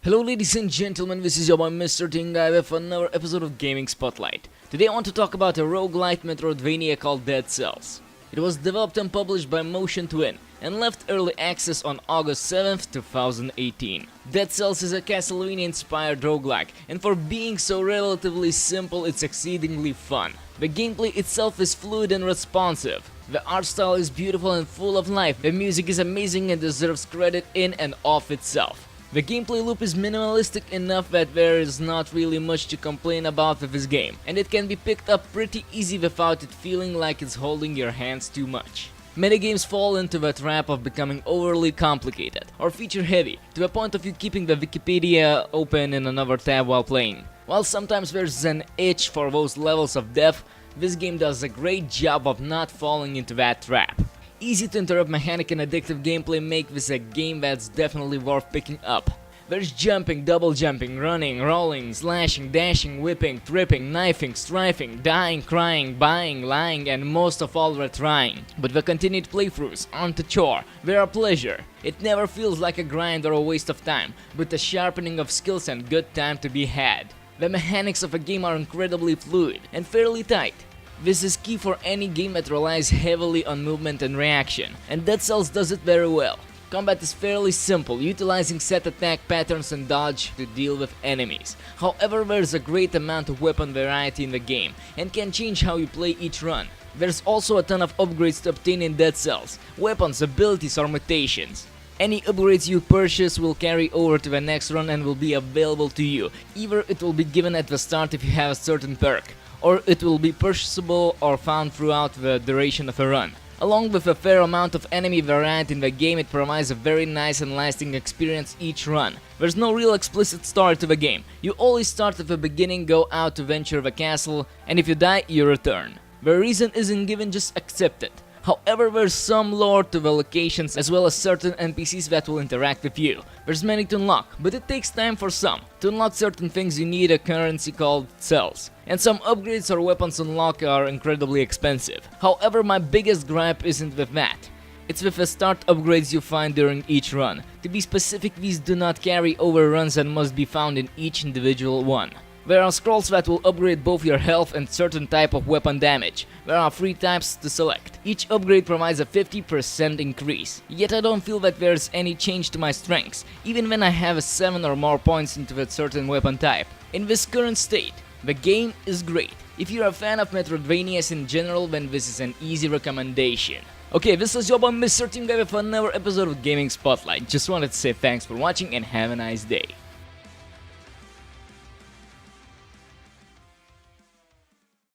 Hello ladies and gentlemen, this is your boy Mrteamguy with another episode of Gaming Spotlight. Today I want to talk about a rogue-lite metroidvania called Dead Cells. It was developed and published by Motion Twin and left early access on August 7th, 2018. Dead Cells is a Castlevania-inspired roguelike, and for being so relatively simple, it's exceedingly fun. The gameplay itself is fluid and responsive. The art style is beautiful and full of life. The music is amazing and deserves credit in and of itself. The gameplay loop is minimalistic enough that there is not really much to complain about with this game, and it can be picked up pretty easy without it feeling like it's holding your hands too much. Many games fall into the trap of becoming overly complicated or feature heavy, to the point of you keeping the Wikipedia open in another tab while playing. While sometimes there's an itch for those levels of depth, this game does a great job of not falling into that trap. Easy to interrupt mechanic and addictive gameplay make this a game that's definitely worth picking up. There's jumping, double jumping, running, rolling, slashing, dashing, whipping, tripping, knifing, strafing, dying, crying, buying, lying, and most of all retrying. But the continued playthroughs aren't a chore, they're a pleasure. It never feels like a grind or a waste of time, but a sharpening of skills and good time to be had. The mechanics of a game are incredibly fluid and fairly tight. This is key for any game that relies heavily on movement and reaction, and Dead Cells does it very well. Combat is fairly simple, utilizing set attack patterns and dodge to deal with enemies. However, there's a great amount of weapon variety in the game, and can change how you play each run. There's also a ton of upgrades to obtain in Dead Cells, weapons, abilities or mutations. Any upgrades you purchase will carry over to the next run and will be available to you. Either it will be given at the start if you have a certain perk, or it will be purchasable or found throughout the duration of a run. Along with a fair amount of enemy variety in the game, it provides a very nice and lasting experience each run. There's no real explicit story to the game. You always start at the beginning, go out to venture the castle, and if you die, you return. The reason isn't given, just accept it. However, there's some lore to the locations as well as certain NPCs that will interact with you. There's many to unlock, but it takes time for some. To unlock certain things you need a currency called cells, and some upgrades or weapons unlock are incredibly expensive. However, my biggest gripe isn't with that. It's with the start upgrades you find during each run. To be specific, these do not carry over runs and must be found in each individual one. There are scrolls that will upgrade both your health and certain type of weapon damage. There are 3 types to select. Each upgrade provides a 50% increase. Yet I don't feel that there's any change to my strengths, even when I have 7 or more points into that certain weapon type. In this current state, the game is great. If you're a fan of Metroidvanias in general, then this is an easy recommendation. Okay, this is your boy Mrteamguy with another episode of Gaming Spotlight. Just wanted to say thanks for watching and have a nice day.